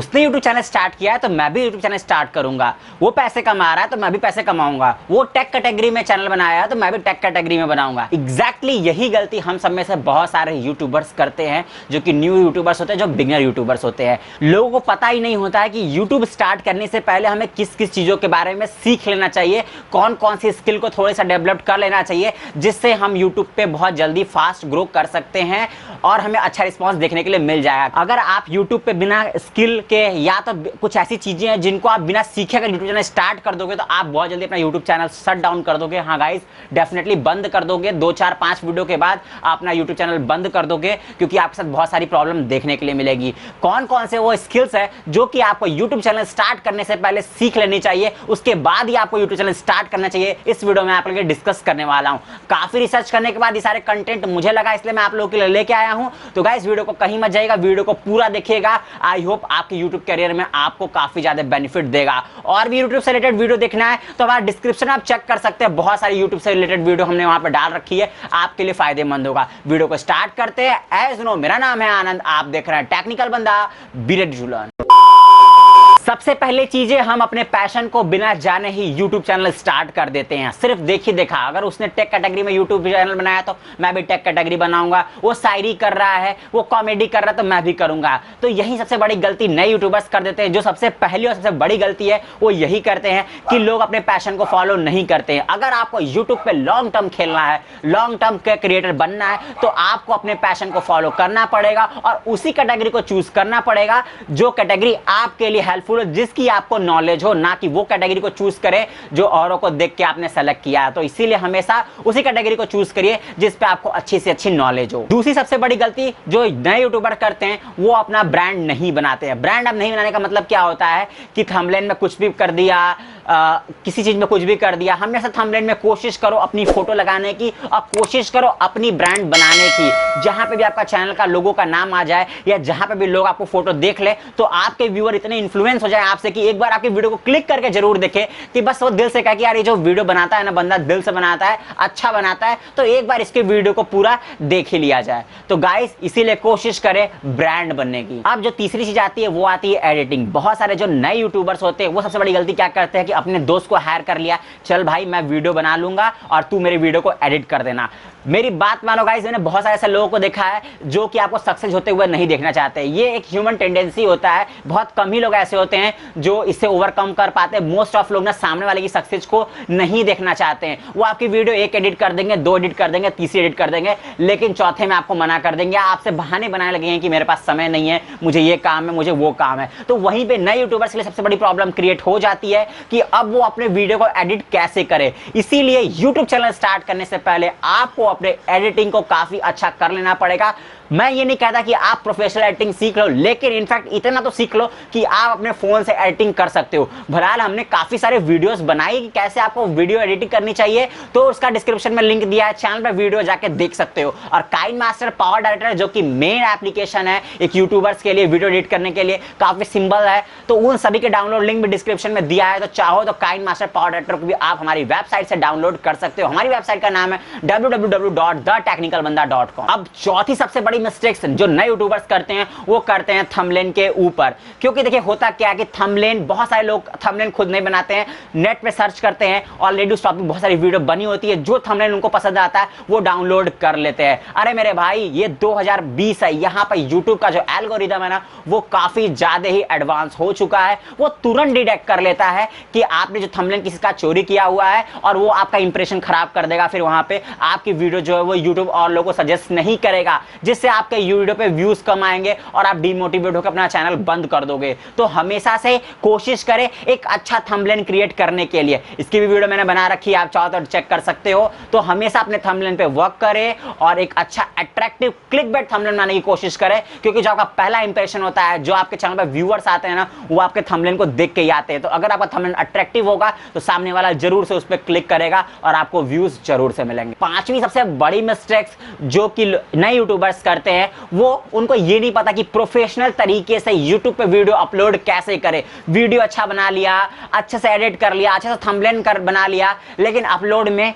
उसने YouTube channel start किया है तो मैं भी यूट्यूब चैनल स्टार्ट करूंगा। वो पैसे कमा रहा है तो मैं भी पैसे कमाऊंगा। वो टेक कैटेगरी में चैनल बनाया है तो मैं भी टेक कैटेगरी में बनाऊंगा। एग्जैक्टली यही गलती हम सब में से बहुत सारे यूट्यूबर्स करते हैं, जो कि न्यू यूट्यूबर्स होते हैं, जो बिगिनर यूट्यूबर्स होते हैं। लोगों को पता ही नहीं होता है कि यूट्यूब स्टार्ट करने से पहले हमें किस किस चीजों के बारे में सीख लेना चाहिए, कौन कौन सी स्किल को थोड़ा सा डेवलप कर लेना चाहिए, जिससे हम यूट्यूब पे बहुत जल्दी फास्ट ग्रो कर सकते हैं और हमें अच्छा रिस्पांस देखने के लिए मिल जाएगा। अगर आप यूट्यूब पे बिना स्किल के या तो कुछ ऐसी चीजें हैं जिनको आप बिना सीखे अगर यूट्यूब चैनल स्टार्ट कर दोगे तो आप बहुत जल्दी अपना यूट्यूब चैनल शट डाउन कर दोगे। हाँ गाइस, डेफिनेटली बंद कर दोगे। 2 4 5 वीडियो के बाद आप अपना यूट्यूब चैनल बंद कर दोगे, क्योंकि आपके साथ बहुत सारी प्रॉब्लम देखने के लिए मिलेगी। कौन कौन से वो स्किल्स है जो कि आपको यूट्यूब चैनल स्टार्ट करने से पहले सीख लेनी चाहिए, उसके बाद ही आपको यूट्यूब चैनल स्टार्ट करना चाहिए, इस वीडियो में आप लोगों के डिस्कस करने वाला हूं। काफी रिसर्च करने के बाद ये सारे कंटेंट मुझे लगा, इसलिए मैं आप लोगों के लिए लेके आया हूं। तो गाइस, वीडियो को कहीं मत जाइएगा, वीडियो को पूरा देखिएगा। आई होप आपके यूट्यूब करियर में आपको काफी ज्यादा बेनिफिट देगा। और भी यूट्यूब से रिलेटेड वीडियो देखना है तो हमारा डिस्क्रिप्शन आप चेक कर सकते हैं, बहुत सारी यूट्यूब से रिलेटेड वीडियो हमने वहां पे डाल रखी है, आपके लिए फायदेमंद होगा। वीडियो को स्टार्ट करते हैं। एज नो, मेरा नाम है आनंद, आप देख रहे हैं टेक्निकल बंदा, बी रेडी टू लर्न। सबसे पहले चीजें, हम अपने पैशन को बिना जाने ही यूट्यूब चैनल स्टार्ट कर देते हैं। सिर्फ देखी देखा, अगर उसने टेक कैटेगरी में यूट्यूब चैनल बनाया तो मैं भी टेक कैटेगरी बनाऊंगा। वो शायरी कर रहा है, वो कॉमेडी कर रहा है तो मैं भी करूंगा। तो यही सबसे बड़ी गलती नए यूट्यूबर्स कर देते हैं। जो सबसे पहली और सबसे बड़ी गलती है वो यही करते हैं कि लोग अपने पैशन को फॉलो नहीं करते हैं। अगर आपको यूट्यूब पे लॉन्ग टर्म खेलना है, लॉन्ग टर्म के क्रिएटर बनना है, तो आपको अपने पैशन को फॉलो करना पड़ेगा और उसी कैटेगरी को चूज करना पड़ेगा जो कैटेगरी आपके लिए हेल्पफुल, जिसकी आपको नॉलेज हो, ना कि वो कैटेगरी को चूज करें जो औरों को देख के आपने सेलेक्ट किया है। तो इसीलिए हमेशा उसी कैटेगरी को चूज करिए जिस पे आपको अच्छी से अच्छी नॉलेज हो। दूसरी सबसे बड़ी गलती जो नए यूट्यूबर करते हैं, वो अपना ब्रांड नहीं बनाते हैं। ब्रांड अब नहीं बनाने का मतलब क्या होता है कि थंबनेल में कुछ भी कर दिया, किसी चीज में कुछ भी कर दिया। हमेशा थंबनेल में कोशिश करो अपनी फोटो लगाने की और कोशिश करो अपनी ब्रांड बनाने की। जहां पे भी आपका चैनल का लोगो का नाम आ जाए या जहां पे भी लोग आपको फोटो देख ले, तो आपके व्यूअर इतने इन्फ्लुएंस हो जाए आपसे कि एक बार आपकी वीडियो को क्लिक करके जरूर देखे, कि बस वो दिल से कहे कि यार ये जो वीडियो बनाता है ना बंदा दिल से बनाता है, अच्छा बनाता है, तो एक बार इसके वीडियो को पूरा देख ही लिया जाए। तो गाइस, इसीलिए कोशिश करें ब्रांड बनने की। अब जो तीसरी चीज आती है वो आती है एडिटिंग। बहुत सारे जो नए यूट्यूबर्स होते हैं वो सबसे बड़ी गलती क्या करते हैं कि अपने दोस्त को हायर कर लिया, चल भाई मैं वीडियो बना लूंगा और तू मेरे वीडियो को एडिट कर देना। मेरी बात मानो गाइस, मैंने बहुत सारे ऐसे लोगों को देखा है जो कि आपको सक्सेस होते हुए नहीं देखना चाहते। ये एक ह्यूमन टेंडेंसी होता है, बहुत कम ही लोग ऐसे होते हैं जो इससे ओवरकम कर पाते हैं। मोस्ट ऑफ लोग ना सामने वाले की सक्सेस को नहीं देखना चाहते हैं। वो आपकी वीडियो 1 एडिट कर देंगे, 2 एडिट कर देंगे, तीसरी एडिट कर देंगे, लेकिन चौथे में आपको मना कर देंगे। आपसे बहाने बनाने लगे हैं कि मेरे पास समय नहीं है, मुझे ये काम है, मुझे वो काम है। तो वहीं पे नए यूट्यूबर्स के लिए सबसे बड़ी प्रॉब्लम क्रिएट हो जाती है कि अब वो अपने वीडियो को एडिट कैसे करे। इसीलिए यूट्यूब चैनल स्टार्ट करने से पहले आपको अपने एडिटिंग को काफी अच्छा कर लेना पड़ेगा। मैं ये नहीं कहता कि आप प्रोफेशनल एडिटिंग सीख लो, लेकिन इनफैक्ट इतना तो सीख लो कि आप अपने फोन से एडिटिंग कर सकते हो। बहरहाल हमने काफी सारे वीडियोस बनाई कि कैसे आपको वीडियो एडिटिंग करनी चाहिए, तो उसका डिस्क्रिप्शन में लिंक दिया है, चैनल पे वीडियो जाके देख सकते हो। और काइनमास्टर पावर डायरेक्टर जो कि मेन एप्लीकेशन है एक यूट्यूबर्स के लिए वीडियो एडिट करने के लिए, काफी सिंपल है, तो उन सभी के डाउनलोड लिंक भी डिस्क्रिप्शन में दिया है। तो चाहो तो काइनमास्टर पावर डायरेक्टर को भी आप हमारी वेबसाइट से डाउनलोड कर सकते हो। हमारी वेबसाइट का नाम है www.thetechnicalbanda.com। अब चौथी सबसे बड़ी मिस्टेक्स जो नए यूट्यूबर्स करते हैं वो करते हैं थंबनेल के ऊपर। क्योंकि देखिए होता क्या है कि थंबनेल, बहुत सारे लोग थंबनेल खुद नहीं बनाते हैं, नेट पे सर्च करते हैं, ऑलरेडी उस टॉपिक बहुत सारी वीडियो बनी होती है, जो थंबनेल उनको पसंद आता है वो डाउनलोड कर लेते हैं। अरे मेरे भाई, ये 2020 है, यहाँ पर यूट्यूब का जो एल्गोरिदम है ना वो काफी ज्यादा ही एडवांस हो चुका है। वो तुरंत डिटेक्ट कर लेता है कि आपने जो थंबनेल किसी का चोरी किया हुआ है और वो आपका इंप्रेशन खराब कर देगा। फिर वहां पे आपकी वीडियो जो है वो यूट्यूब और लोगों को सजेस्ट नहीं करेगा, जिससे आपके वीडियो पे व्यूज कम आएंगे और आप डिमोटिवेट होकर अपना चैनल बंद कर दोगे। तो हमेशा से कोशिश करें एक अच्छा थंबनेल क्रिएट करने के लिए। इसकी भी वीडियो मैंने बना रखी है, आप चाहो तो चेक कर सकते हो। तो हमेशा अपने थंबनेल पे वर्क करें और एक अच्छा अट्रैक्टिव क्लिकबेट थंबनेल बनाने की कोशिश करें, क्योंकि जो आपका पहला इंप्रेशन होता है, जो आपके चैनल पर व्यूअर्स आते हैं ना, वो आपके थंबनेल को देख के ही आते हैं। तो अगर आपका थंबनेल अट्रैक्टिव होगा तो सामने वाला जरूर से उस पर क्लिक करेगा और आपको व्यूज जरूर से मिलेंगे। पांचवी सबसे बड़ी मिस्टेक्स जो कि नए यूट्यूबर्स करते हैं, वो उनको ये नहीं पता कि प्रोफेशनल तरीके से यूट्यूब पे वीडियो अपलोड कैसे करें। वीडियो अच्छा बना लिया, अच्छे से एडिट कर लिया, अच्छे से थंबनेल कर बना लिया, लेकिन अपलोड में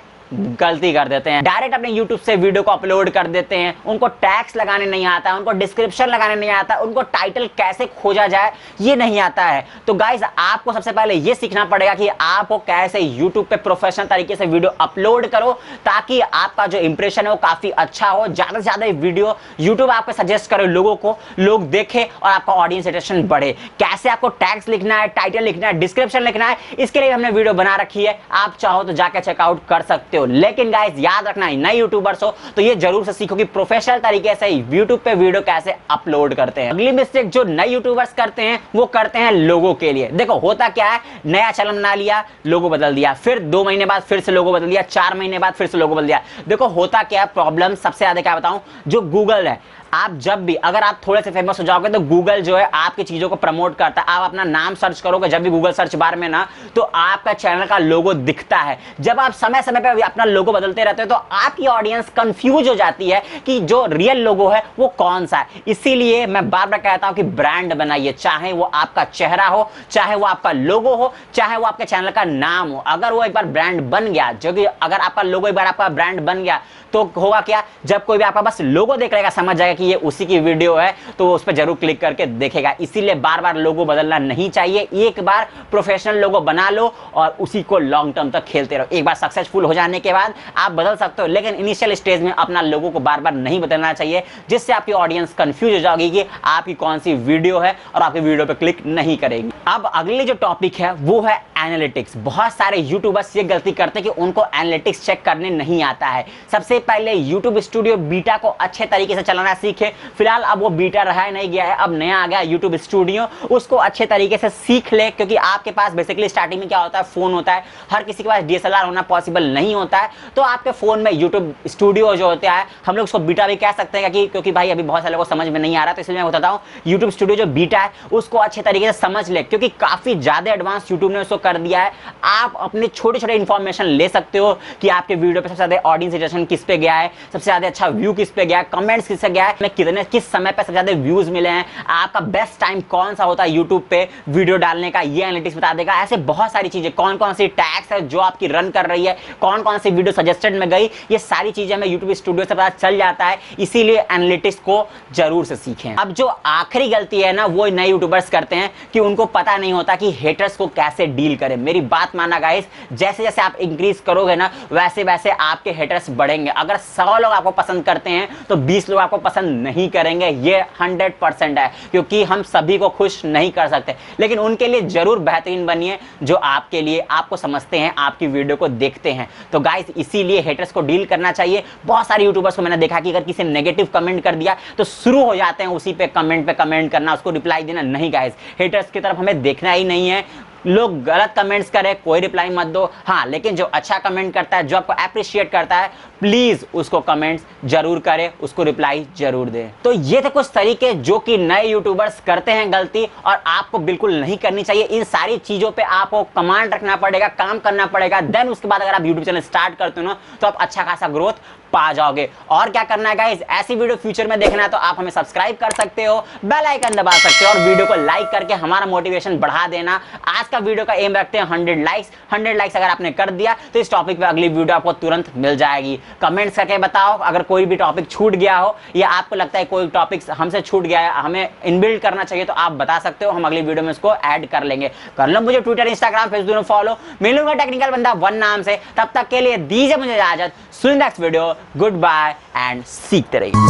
गलती कर देते हैं, डायरेक्ट अपने यूट्यूब से वीडियो को अपलोड कर देते हैं। उनको टैग्स लगाने नहीं आता है, उनको डिस्क्रिप्शन लगाने नहीं आता, उनको टाइटल कैसे खोजा जाए ये नहीं आता है। तो गाइस आपको सबसे पहले ये सीखना पड़ेगा कि आपको कैसे यूट्यूब पे प्रोफेशनल तरीके से वीडियो अपलोड करो, ताकि आपका जो इंप्रेशन है वो काफी अच्छा हो, ज्यादा से ज्यादा वीडियो यूट्यूब आपको सजेस्ट करे, लोगों को लोग देखे और आपका ऑडियंस अटेंशन बढ़े। कैसे आपको टैग्स लिखना है, टाइटल लिखना है, डिस्क्रिप्शन लिखना है, इसके लिए हमने वीडियो बना रखी है, आप चाहो तो जाके चेकआउट कर सकते हो। लेकिन गाइस याद रखना, नए यूट्यूबर्स हो तो ये जरूर से सीखो कि प्रोफेशनल तरीके से यूट्यूब पे वीडियो कैसे अपलोड करते हैं। अगली मिस्टेक जो नए यूट्यूबर्स करते हैं वो करते हैं लोगों के लिए। देखो होता क्या है, नया चैनल बना लिया, लोगो बदल दिया, फिर 2 महीने बाद फिर से लोगो बदल दिया, 4 महीने बाद फिर से लोगो बदल दिया। देखो होता क्या है, प्रॉब्लम सबसे ज्यादा क्या बताऊं, जो गूगल है, आप जब भी अगर आप थोड़े से फेमस हो जाओगे तो गूगल जो है आपकी चीजों को प्रमोट करता है। आप अपना नाम सर्च करोगे जब भी गूगल सर्च बार में ना, तो आपका चैनल का लोगो दिखता है। जब आप समय समय पे अपना लोगो बदलते रहते हो तो आपकी ऑडियंस कंफ्यूज हो जाती है कि जो रियल लोगो है वो कौन सा है। इसीलिए मैं बार बार कहता हूं कि ब्रांड बनाइए, चाहे वो आपका चेहरा हो, चाहे वो आपका लोगो हो, चाहे वो आपके चैनल का नाम हो। अगर वो एक बार ब्रांड बन गया, जो कि अगर आपका लोगो एक बार आपका ब्रांड बन गया तो होगा क्या, जब कोई भी आपका बस लोगो देख लेगा समझ जाएगा कि ये उसी की वीडियो है, तो उस पर जरूर क्लिक करके देखेगा। इसीलिए बार बार लोगो बदलना नहीं चाहिए। एक बार प्रोफेशनल लोगो बना लो और उसी को लॉन्ग टर्म तक खेलते रहो। एक बार सक्सेसफुल हो जाने के बाद आप बदल सकते हो, लेकिन इनिशियल स्टेज में अपना लोगो को बार बार नहीं बदलना चाहिए, जिससे आपकी ऑडियंस कंफ्यूज हो जाएगी कि आपकी कौन सी वीडियो है और आपकी वीडियो पे क्लिक नहीं करेगी। अब अगली जो टॉपिक है वो है एनालिटिक्स। बहुत सारे यूट्यूबर्स ये गलती करते हैं कि उनको एनालिटिक्स चेक करने नहीं आता है। सबसे पहले यूट्यूब स्टूडियो बीटा को अच्छे तरीके से चलाना सीखे। फिलहाल अब वो बीटा रहा नहीं गया है, अब नया आ गया यूट्यूब स्टूडियो, उसको अच्छे तरीके से सीख ले। क्योंकि आपके पास बेसिकली स्टार्टिंग में क्या होता है, फोन होता है, हर किसी के पास डीएसएलआर होना पॉसिबल नहीं होता है। तो आपके फोन में यूट्यूब स्टूडियो जो होता है, हम लोग उसको बीटा भी कह सकते हैं, क्योंकि भाई अभी बहुत सारे लोगों को समझ में नहीं आ रहा, तो इसलिए मैं बताता हूँ यूट्यूब स्टूडियो जो बीटा है उसको अच्छे तरीके से समझ ले, क्योंकि काफी ज्यादा एडवांस यूट्यूब ने उसको कर दिया है। आप अपने छोटे छोटे इंफॉर्मेशन ले सकते हो कि आपके वीडियो पे सबसे ज्यादा ऑडियंस अटेंशन किस पे गया है, सबसे ज्यादा अच्छा व्यू किस पे गया है, कमेंट्स किससे गया है, किस समय पे सबसे ज्यादा व्यूज मिले हैं, आपका बेस्ट टाइम कौन सा होता है यूट्यूब पे वीडियो डालने का, ये एनालिटिक्स बता देगा। ऐसे बहुत सारी चीजें, कौन कौन सी टैग्स है जो आपकी रन कर रही है, कौन कौन सी वीडियो सजेस्टेड में गई, ये सारी चीजें हमें यूट्यूब स्टूडियो से पता चल जाता है। इसीलिए एनालिटिक्स को जरूर से सीखें। अब जो आखिरी गलती है ना, वो नए यूट्यूबर्स करते हैं कि उनको पता नहीं होता कि हेटर्स को कैसे डील करें। मेरी बात मानना गाइस, जैसे जैसे आप इंक्रीज करोगे ना, वैसे वैसे आपके हेटर्स बढ़ेंगे। अगर 100 लोग आपको पसंद करते हैं तो 20 लोग आपको पसंद नहीं करेंगे, ये 100% है, क्योंकि हम सभी को खुश नहीं कर सकते। लेकिन उनके लिए जरूर बेहतरीन बनिए जो आपके लिए, आपको समझते हैं, आपकी वीडियो को देखते हैं। तो गाइस इसीलिए हेटर्स को डील करना चाहिए। बहुत सारे यूट्यूबर्स को मैंने देखा कि अगर किसी नेगेटिव कमेंट कर दिया तो शुरू हो जाते हैं उसी पे कमेंट करना, उसको रिप्लाई देना। नहीं गाइस, हेटर्स की तरफ हमें देखना ही नहीं है। लोग गलत कमेंट्स करें, कोई रिप्लाई मत दो। हाँ, लेकिन जो अच्छा कमेंट करता है, जो आपको अप्रिशिएट करता है, प्लीज उसको कमेंट्स जरूर करें, उसको रिप्लाई जरूर दें। तो ये थे कुछ तरीके जो कि नए यूट्यूबर्स करते हैं गलती, और आपको बिल्कुल नहीं करनी चाहिए। इन सारी चीजों पे आपको कमांड रखना पड़ेगा, काम करना पड़ेगा। देन उसके बाद अगर आप यूट्यूब चैनल स्टार्ट करते हो ना, तो आप अच्छा खासा ग्रोथ पा जाओगे। और क्या करना है गाइस, ऐसी वीडियो फ्यूचर में देखना है तो आप हमें सब्सक्राइब कर सकते हो, बेल आइकन दबा सकते हो, और वीडियो को लाइक करके हमारा मोटिवेशन बढ़ा देना। आज का वीडियो का एम रखते हैं 100 लाइक्स। 100 लाइक्स अगर आपने कर दिया तो इस टॉपिक पे अगली वीडियो आपको तुरंत मिल जाएगी। कमेंट्स करके बताओ अगर कोई भी टॉपिक छूट गया हो, या आपको लगता है कोई टॉपिक हमसे छूट गया है, हमें इनबिल्ड करना चाहिए, तो आप बता सकते हो, हम अगली वीडियो में उसको ऐड कर लेंगे। कर लो मुझे ट्विटर, इंस्टाग्राम, फेसबुक में फॉलो। मिलूंगा टेक्निकल बंदा 1 नाम से। तब तक के लिए दीजिए मुझे इजाजत। सुन next video, good bye and सीखते रहिए।